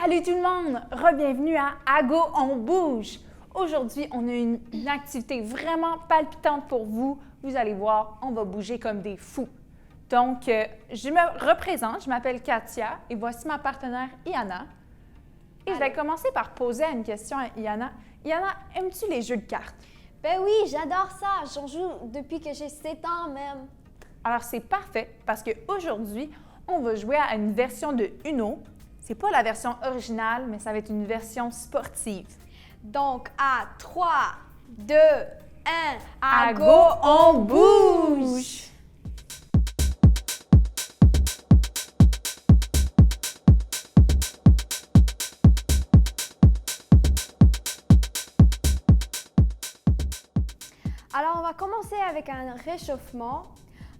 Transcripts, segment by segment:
Salut tout le monde! Re-bienvenue à Go, on bouge! Aujourd'hui, on a une activité vraiment palpitante pour vous. Vous allez voir, on va bouger comme des fous. Donc, je me représente, je m'appelle Katia et voici ma partenaire Iana. Et je vais commencer par poser une question à Iana. Iana, aimes-tu les jeux de cartes? Ben oui, j'adore ça. J'en joue depuis que j'ai 7 ans même. Alors, c'est parfait parce qu'aujourd'hui, on va jouer à une version de Uno. C'est pas la version originale, mais ça va être une version sportive. Donc, à 3, 2, 1, À Go, on bouge! Alors, on va commencer avec un réchauffement.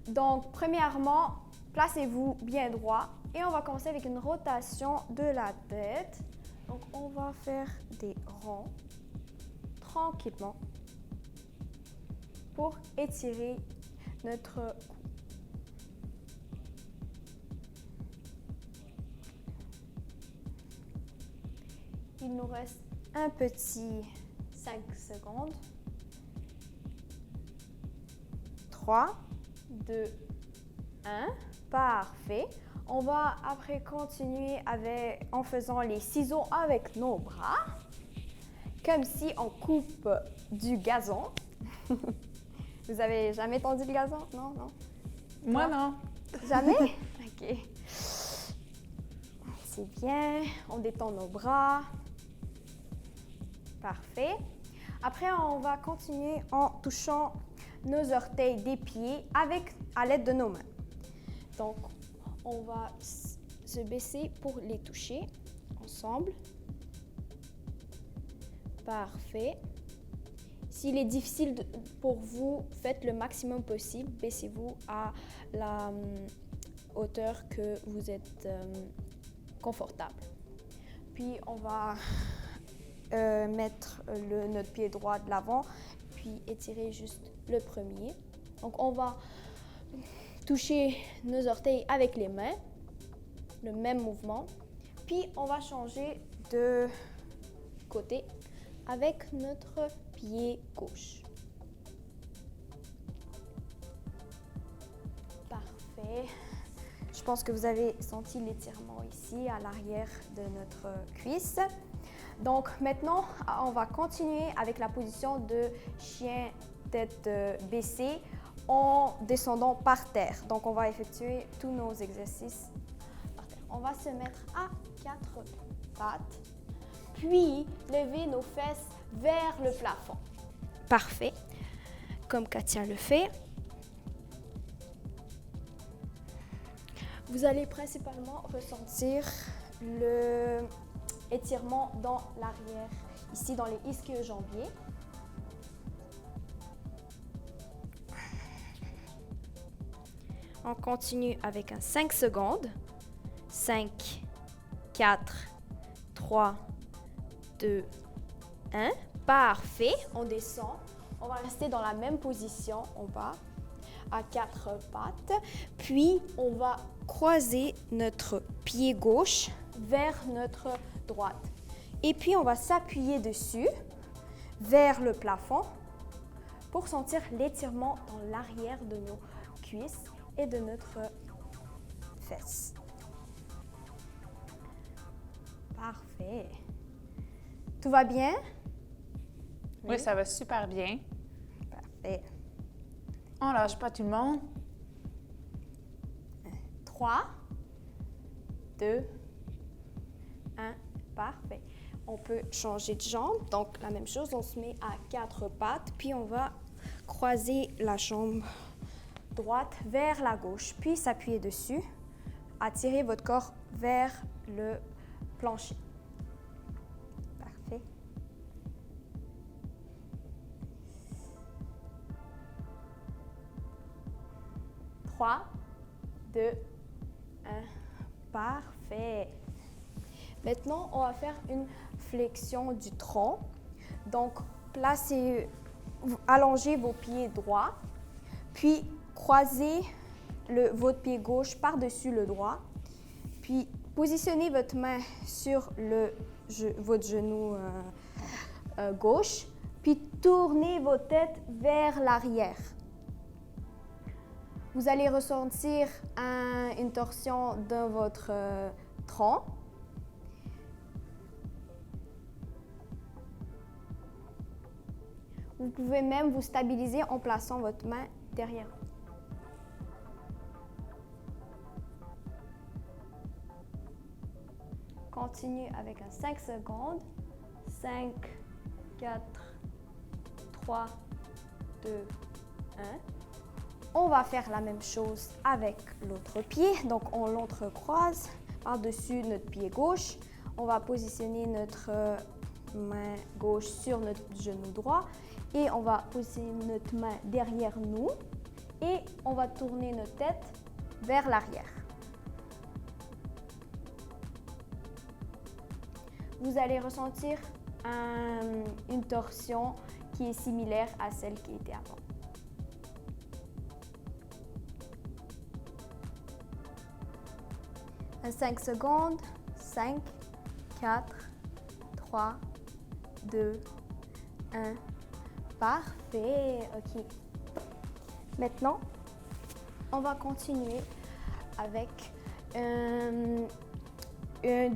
Donc, premièrement, placez-vous bien droit et on va commencer avec une rotation de la tête. Donc, on va faire des ronds tranquillement pour étirer notre cou. Il nous reste un petit 5 secondes. 3, 2, 1. Parfait. On va après continuer en faisant les ciseaux avec nos bras, comme si on coupe du gazon. Vous avez jamais tendu le gazon? Non, non? Moi, non. Jamais? OK. C'est bien. On détend nos bras. Parfait. Après, on va continuer en touchant nos orteils des pieds à l'aide de nos mains. Donc, on va se baisser pour les toucher ensemble. Parfait. S'il est difficile pour vous, faites le maximum possible. Baissez-vous à la hauteur que vous êtes confortable. Puis, on va mettre notre pied droit de l'avant, puis étirer juste le premier. Donc, on va toucher nos orteils avec les mains, le même mouvement. Puis, on va changer de côté avec notre pied gauche. Parfait. Je pense que vous avez senti l'étirement ici à l'arrière de notre cuisse. Donc maintenant, on va continuer avec la position de chien tête baissée en descendant par terre. Donc on va effectuer tous nos exercices par terre. On va se mettre à 4 pattes, puis lever nos fesses vers le plafond. Parfait, comme Katia le fait. Vous allez principalement ressentir le étirement dans l'arrière, ici dans les ischio-jambiers. On continue avec un 5 secondes. 5, 4, 3, 2, 1. Parfait. On descend. On va rester dans la même position en bas, à 4 pattes. Puis, on va croiser notre pied gauche vers notre droite. Et puis, on va s'appuyer dessus vers le plafond pour sentir l'étirement dans l'arrière de nos cuisses et de notre fesse. Parfait. Tout va bien? Oui, ça va super bien. Parfait. On lâche pas tout le monde. 3, 2, 1. Parfait. On peut changer de jambe. Donc, la même chose, on se met à 4 pattes, puis on va croiser la jambe droite vers la gauche, puis s'appuyer dessus. Attirez votre corps vers le plancher. Parfait. Trois, 2, 1. Parfait. Maintenant, on va faire une flexion du tronc. Donc, allongez vos pieds droits, puis croisez votre pied gauche par-dessus le droit, puis Positionnez votre main sur votre genou gauche, puis tournez votre tête vers l'arrière. Vous allez ressentir une torsion dans votre tronc. Vous pouvez même vous stabiliser en plaçant votre main derrière vous. Continue avec un 5 secondes. 5, 4, 3, 2, 1. On va faire la même chose avec l'autre pied. Donc, on l'entrecroise par-dessus notre pied gauche. On va positionner notre main gauche sur notre genou droit et on va positionner notre main derrière nous et on va tourner notre tête vers l'arrière. Vous allez ressentir une torsion qui est similaire à celle qui était avant. Un 5 secondes. 5, 4, 3, 2, 1. Parfait. OK. Maintenant, on va continuer avec un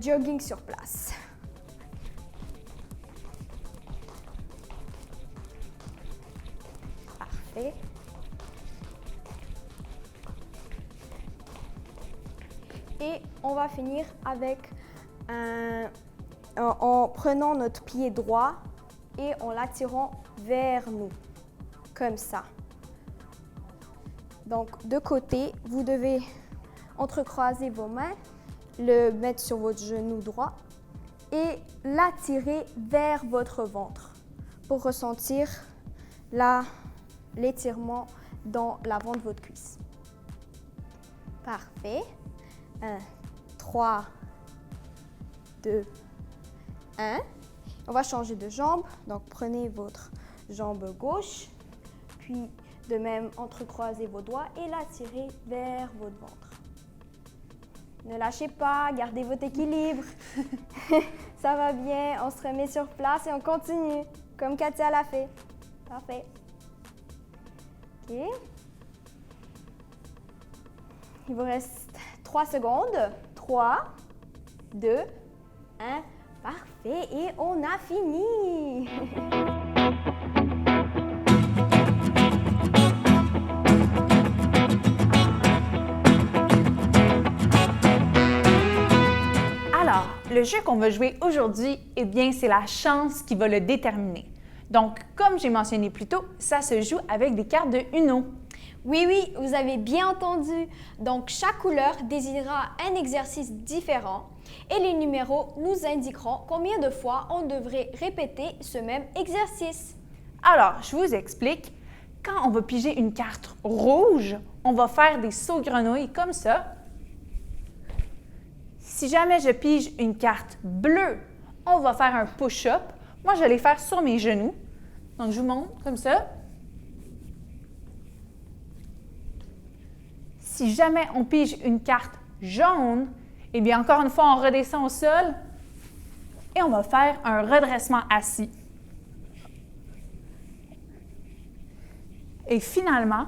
jogging sur place. Parfait. Et on va finir avec en prenant notre pied droit et en l'attirant vers nous, comme ça. Donc, de côté, vous devez entrecroiser vos mains, le mettre sur votre genou droit et l'attirer vers votre ventre pour ressentir l'étirement dans l'avant de votre cuisse. Parfait. 1, 3, 2, 1. On va changer de jambe. Donc, prenez votre jambe gauche, puis de même entrecroisez vos doigts et l'attirez vers votre ventre. Ne lâchez pas, gardez votre équilibre. Ça va bien, on se remet sur place et on continue, comme Katia l'a fait. Parfait. OK. Il vous reste 3 secondes. 3, 2, 1. Parfait. Et on a fini. Alors, le jeu qu'on va jouer aujourd'hui, eh bien, c'est la chance qui va le déterminer. Donc, comme j'ai mentionné plus tôt, ça se joue avec des cartes de Uno. Oui, vous avez bien entendu. Donc, chaque couleur désignera un exercice différent et les numéros nous indiqueront combien de fois on devrait répéter ce même exercice. Alors, je vous explique. Quand on va piger une carte rouge, on va faire des sauts-grenouilles comme ça. Si jamais je pige une carte bleue, on va faire un push-up. Moi, je vais les faire sur mes genoux. Donc, je vous montre comme ça. Si jamais on pige une carte jaune, eh bien, encore une fois, on redescend au sol et on va faire un redressement assis. Et finalement,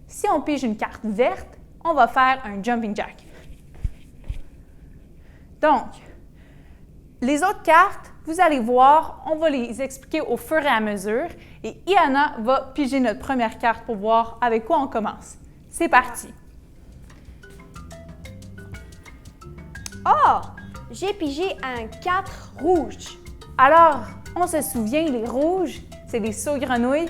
si on pige une carte verte, on va faire un jumping jack. Donc, les autres cartes, vous allez voir, on va les expliquer au fur et à mesure. Et Iana va piger notre première carte pour voir avec quoi on commence. C'est parti! Oh! J'ai pigé un 4 rouge. Alors, on se souvient, les rouges, c'est des sauts-grenouilles.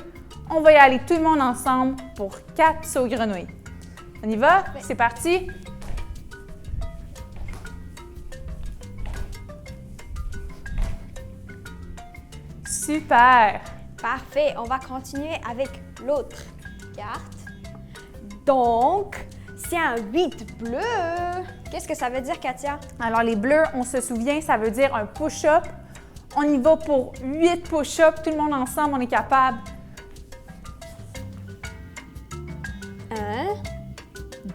On va y aller tout le monde ensemble pour 4 sauts-grenouilles. On y va? C'est parti! Super! Parfait, on va continuer avec l'autre carte. Donc, c'est un 8 bleu. Qu'est-ce que ça veut dire, Katia? Alors, les bleus, on se souvient, ça veut dire un push-up. On y va pour 8 push-ups. Tout le monde ensemble, on est capable. 1,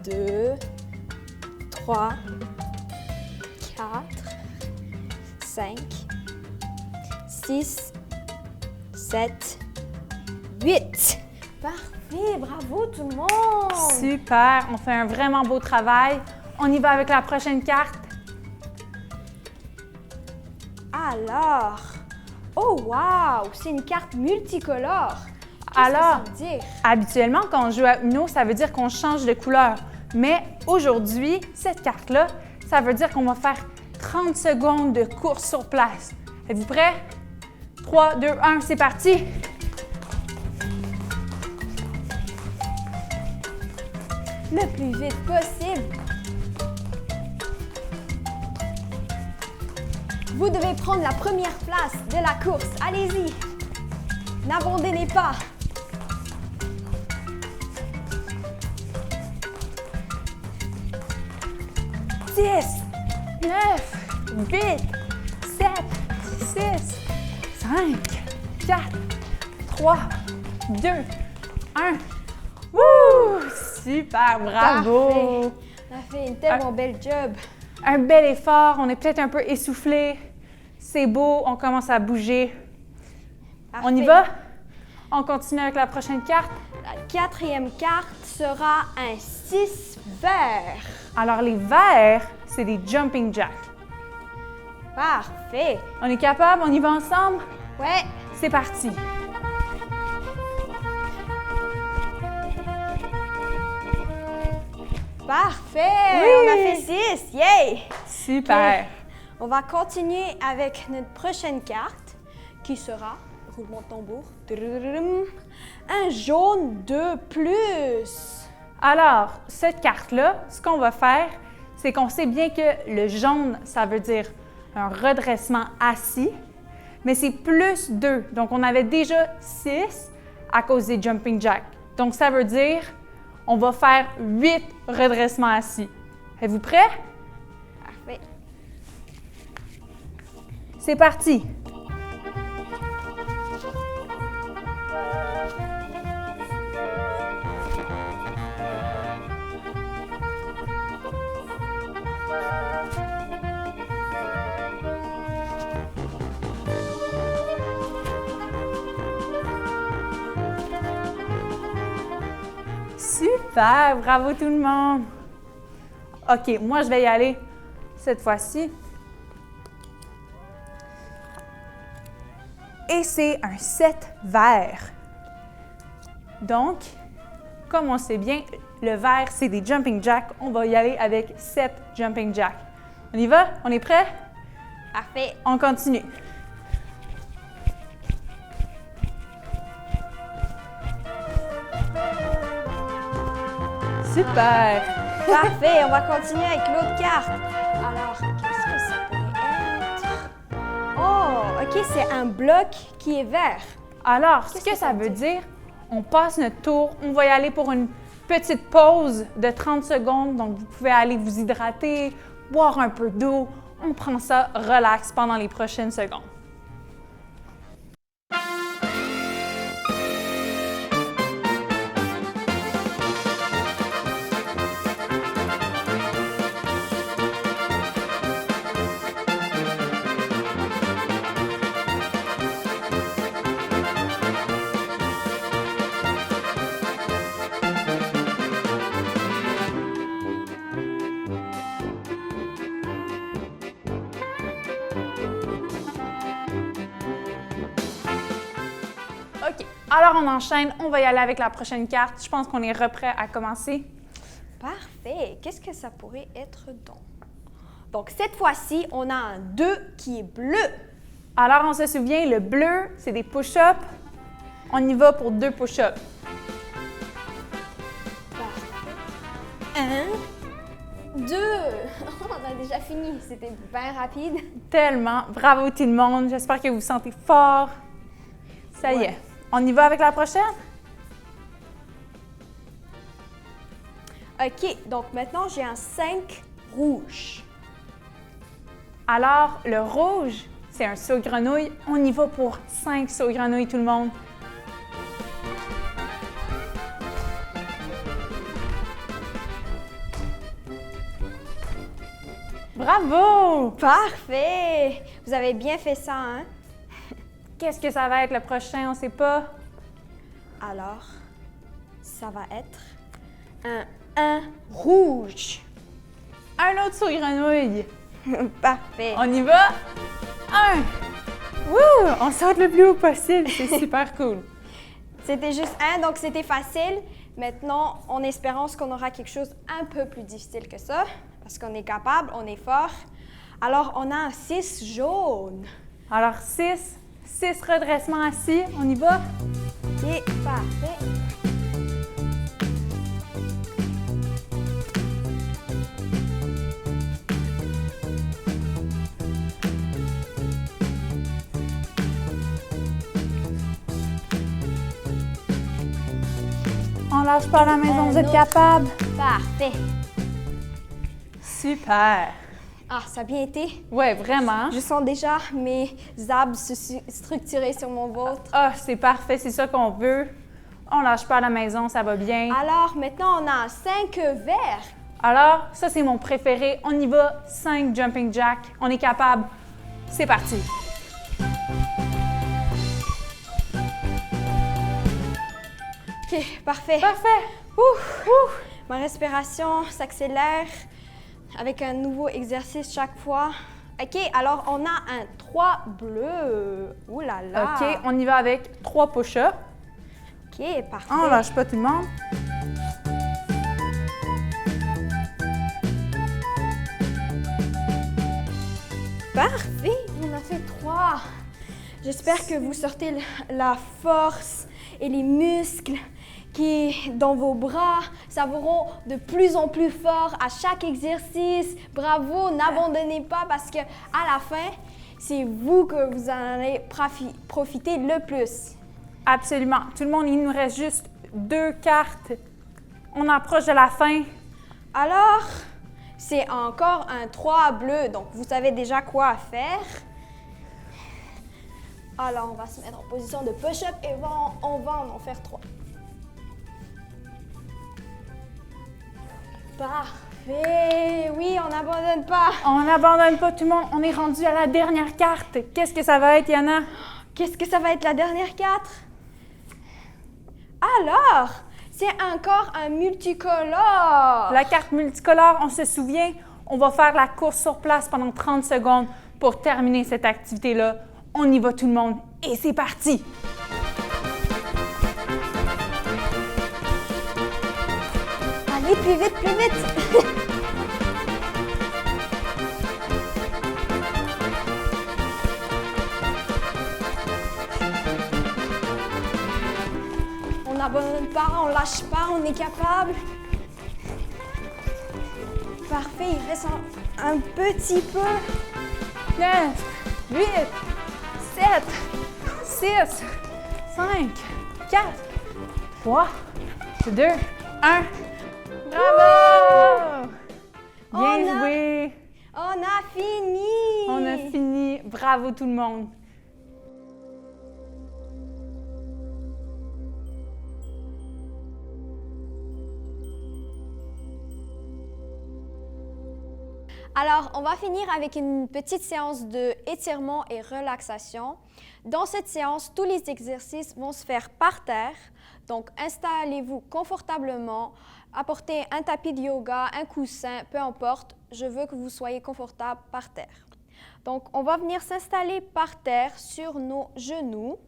2, 3, 4, 5, 6, 7, 8. Parfait, bravo tout le monde! Super, on fait un vraiment beau travail. On y va avec la prochaine carte. Alors, oh wow, c'est une carte multicolore. Alors, Qu'est-ce que ça veut dire? habituellement, quand on joue à Uno, ça veut dire qu'on change de couleur. Mais aujourd'hui, cette carte-là, ça veut dire qu'on va faire 30 secondes de course sur place. Êtes-vous prêts? 3, 2, 1, c'est parti! Le plus vite possible. Vous devez prendre la première place de la course. Allez-y. N'abandonnez pas. 10, 9, 8, 7, 6, 5, 4, 3, 2, 1. Wouh! Super, bravo! Parfait. On a fait une tellement belle job. Un bel effort, on est peut-être un peu essoufflé. C'est beau, on commence à bouger. On y Parfait. va? On continue avec la prochaine carte. La quatrième carte sera un 6 vert. Alors, les verts, c'est des jumping jacks. Parfait. On est capable? On y va ensemble? Ouais. C'est parti! Parfait. Oui. On a fait 6. Yay! Super! On va continuer avec notre prochaine carte qui sera, roulement de tambour, tadadadam, un jaune de plus. Alors, cette carte-là, ce qu'on va faire, c'est qu'on sait bien que le jaune, ça veut dire un redressement assis, mais c'est plus 2. Donc, on avait déjà 6 à cause des jumping jacks. Donc, ça veut dire on va faire 8 redressements assis. Êtes-vous prêts? Parfait. C'est parti! Super! Bravo tout le monde! OK, moi je vais y aller cette fois-ci. Et c'est un 7 vert. Donc, comme on sait bien, le vert, c'est des jumping jacks. On va y aller avec 7 jumping jacks. On y va? On est prêt? Parfait. On continue. Super! Parfait. On va continuer avec l'autre carte. Alors, qu'est-ce que ça pourrait être? Oh, OK, c'est un bloc qui est vert. Alors, ce Qu'est-ce que que ça ça veut veut dire, on passe notre tour, on va y aller pour une petite pause de 30 secondes. Donc, vous pouvez aller vous hydrater, boire un peu d'eau. On prend ça relax pendant les prochaines secondes. OK. Alors, on enchaîne. On va y aller avec la prochaine carte. Je pense qu'on est reprêt à commencer. Parfait. Qu'est-ce que ça pourrait être donc? Donc, cette fois-ci, on a un 2 qui est bleu. Alors, on se souvient, le bleu, c'est des push-ups. On y va pour 2 push-ups. 1, 2. On a déjà fini. C'était bien rapide. Tellement. Bravo tout le monde. J'espère que vous vous sentez fort. Ça y est. On y va avec la prochaine? OK. Donc, maintenant, j'ai un 5 rouge. Alors, le rouge, c'est un saut-grenouille. On y va pour 5 sauts-grenouilles, tout le monde. bravo! Parfait! Vous avez bien fait ça, hein? Qu'est-ce que ça va être le prochain? On sait pas. Alors, ça va être un 1 rouge. Un autre sur grenouille. Parfait. On y va? 1! Wouh! On saute le plus haut possible. C'est super cool. C'était juste 1, donc c'était facile. Maintenant, en espérant qu'on aura quelque chose un peu plus difficile que ça, parce qu'on est capable, on est fort. Alors, on a un 6 jaune. Alors, 6 redressements assis. On y va? OK, parfait. On lâche pas la maison, vous êtes capable? Parfait. Super! Ah, ça a bien été. Ouais, vraiment. Je sens déjà mes abs se structurer sur mon ventre. Ah, c'est parfait, c'est ça qu'on veut. On lâche pas la maison, ça va bien. Alors, maintenant, on a un 5 vert. Alors, ça, c'est mon préféré. On y va, 5 jumping jack. On est capable. C'est parti. OK, parfait. Parfait. Ouf. Ma respiration s'accélère avec un nouveau exercice chaque fois. OK, alors on a un 3 bleu. Ouh là là. OK, on y va avec 3 push-ups. OK, parfait. On lâche pas tout le monde. Parfait, on a fait 3. J'espère que vous sortez la force et les muscles qui dans vos bras seront de plus en plus forts à chaque exercice. Bravo, n'abandonnez pas parce que à la fin, c'est vous que vous en allez profiter le plus. Absolument. Tout le monde, il nous reste juste 2 cartes. On approche de la fin. Alors, c'est encore un 3 bleu, donc vous savez déjà quoi faire. Alors, on va se mettre en position de push-up et on va en faire 3. Parfait! Oui, on n'abandonne pas. On n'abandonne pas tout le monde. On est rendu à la dernière carte. Qu'est-ce que ça va être, Yana? Qu'est-ce que ça va être la dernière 4? Alors, c'est encore un multicolore. La carte multicolore, on se souvient, on va faire la course sur place pendant 30 secondes pour terminer cette activité-là. On y va tout le monde et c'est parti! Allez, plus vite, plus vite! On n'abandonne pas, on lâche pas, on est capable. Parfait, il reste un petit peu. 9, 8, 7, 6, 5, 4, 3, 2, 1. Bravo! Bien joué! On a fini! On a fini. Bravo tout le monde. Alors, on va finir avec une petite séance de étirement et relaxation. Dans cette séance, tous les exercices vont se faire par terre. Donc, installez-vous confortablement, apportez un tapis de yoga, un coussin, peu importe. Je veux que vous soyez confortable par terre. Donc, on va venir s'installer par terre sur nos genoux.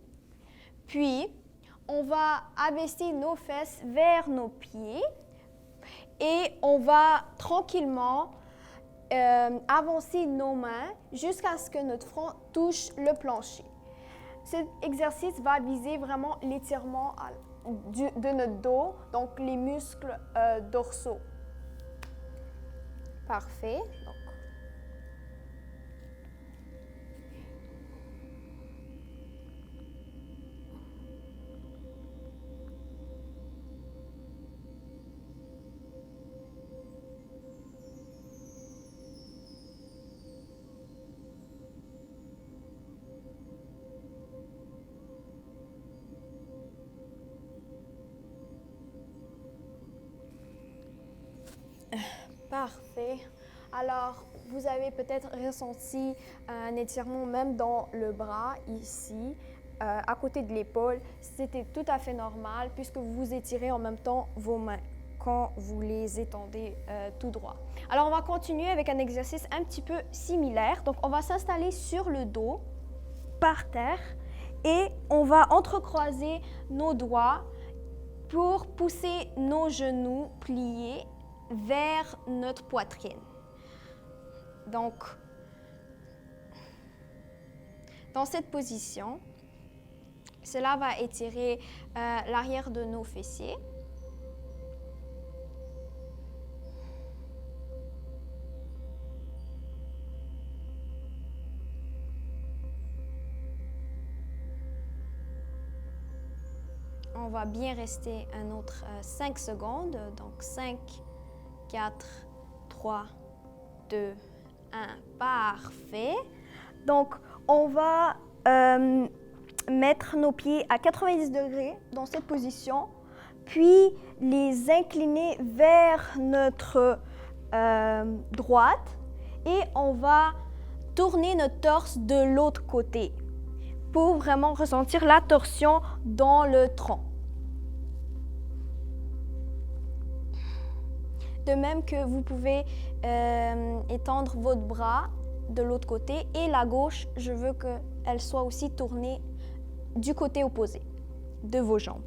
Puis, on va abaisser nos fesses vers nos pieds et on va tranquillement avancer nos mains jusqu'à ce que notre front touche le plancher. Cet exercice va viser vraiment l'étirement de notre dos, donc les muscles dorsaux. Parfait. Donc, parfait. Alors, vous avez peut-être ressenti un étirement même dans le bras, ici, à côté de l'épaule. C'était tout à fait normal puisque vous étirez en même temps vos mains quand vous les étendez tout droit. Alors, on va continuer avec un exercice un petit peu similaire. Donc, on va s'installer sur le dos, par terre, et on va entrecroiser nos doigts pour pousser nos genoux pliés vers notre poitrine. Donc, dans cette position, cela va étirer l'arrière de nos fessiers. On va bien rester un autre 5 secondes. Donc 5, 4, 3, 2, 1. Parfait. Donc, on va mettre nos pieds à 90 degrés dans cette position, puis les incliner vers notre droite et on va tourner notre torse de l'autre côté pour vraiment ressentir la torsion dans le tronc. De même que vous pouvez étendre votre bras de l'autre côté et la gauche, je veux qu'elle soit aussi tournée du côté opposé de vos jambes.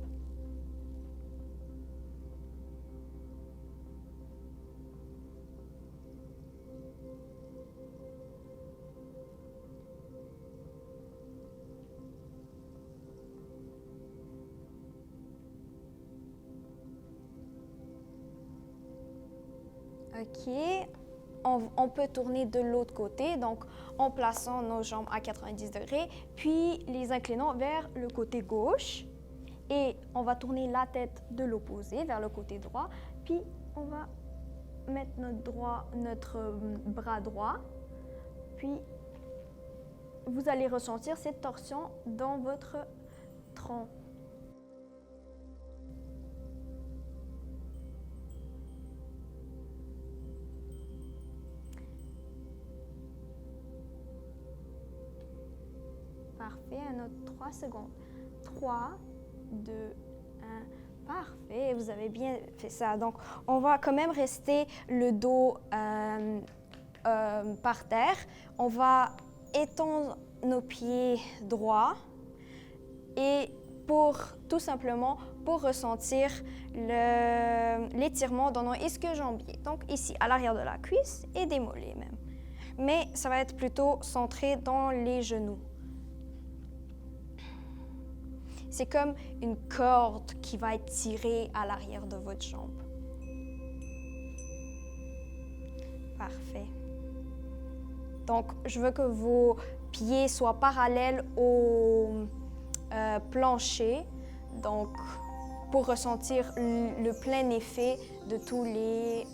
OK. On peut tourner de l'autre côté, donc en plaçant nos jambes à 90 degrés, puis les inclinant vers le côté gauche. Et on va tourner la tête de l'opposé vers le côté droit, puis on va mettre notre bras droit, puis vous allez ressentir cette torsion dans votre tronc. Parfait, un autre 3 secondes. 3, 2, 1, parfait, vous avez bien fait ça. Donc, on va quand même rester le dos par terre. On va étendre nos pieds droits et tout simplement pour ressentir l'étirement dans nos ischio-jambiers. Donc, ici, à l'arrière de la cuisse et des mollets même. Mais ça va être plutôt centré dans les genoux. C'est comme une corde qui va être tirée à l'arrière de votre jambe. Parfait. Donc, je veux que vos pieds soient parallèles au plancher, donc pour ressentir le plein effet de tous les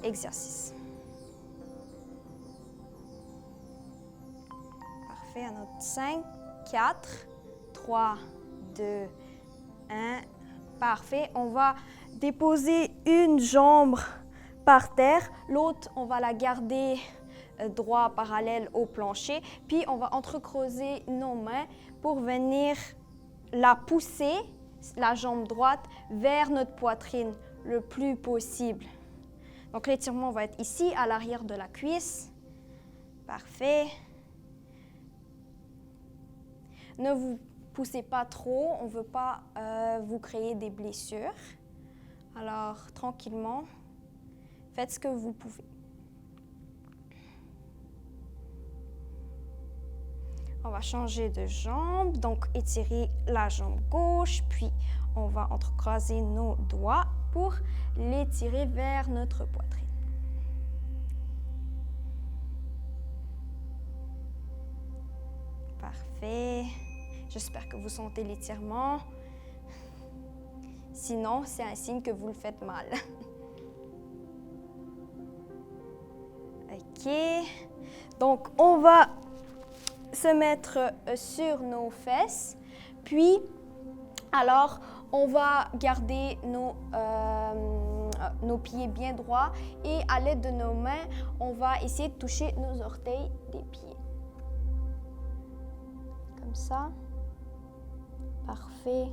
exercices. Parfait, un autre 5, 4, 3, 2, 1. Parfait. On va déposer une jambe par terre. L'autre, on va la garder droit parallèle au plancher. Puis, on va entrecroiser nos mains pour venir la pousser, la jambe droite, vers notre poitrine le plus possible. Donc, l'étirement va être ici, à l'arrière de la cuisse. Parfait. Ne vous poussez pas trop, on ne veut pas vous créer des blessures. Alors, tranquillement, faites ce que vous pouvez. On va changer de jambe, donc étirer la jambe gauche, puis on va entrecroiser nos doigts pour l'étirer vers notre poitrine. Parfait. J'espère que vous sentez l'étirement. Sinon, c'est un signe que vous le faites mal. OK. Donc, on va se mettre sur nos fesses. Puis, alors, on va garder nos nos pieds bien droits et à l'aide de nos mains, on va essayer de toucher nos orteils des pieds. Comme ça. Parfait.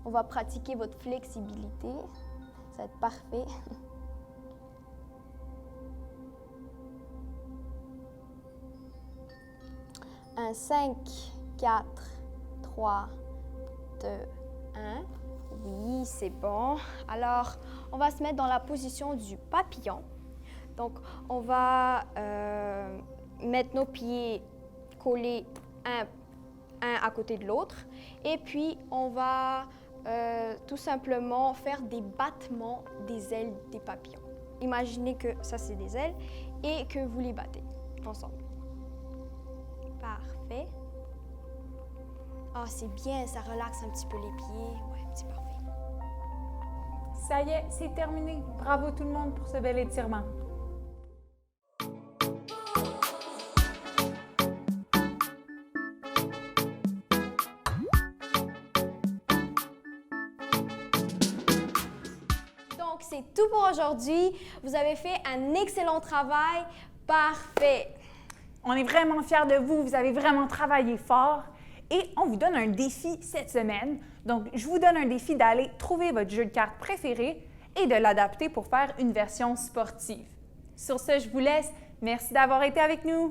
On va pratiquer votre flexibilité. Ça va être parfait. Un 5, 4, 3, 2, 1. Oui, c'est bon. Alors, on va se mettre dans la position du papillon. Donc, on va mettre nos pieds collés un à côté de l'autre. Et puis, on va tout simplement faire des battements des ailes des papillons. Imaginez que ça, c'est des ailes et que vous les battez ensemble. Parfait. Ah, c'est bien, ça relaxe un petit peu les pieds. Ouais, c'est parfait. Ça y est, c'est terminé. Bravo tout le monde pour ce bel étirement. Donc, c'est tout pour aujourd'hui. Vous avez fait un excellent travail. Parfait. On est vraiment fiers de vous. Vous avez vraiment travaillé fort. Et on vous donne un défi cette semaine. Donc, je vous donne un défi d'aller trouver votre jeu de cartes préféré et de l'adapter pour faire une version sportive. Sur ce, je vous laisse. Merci d'avoir été avec nous.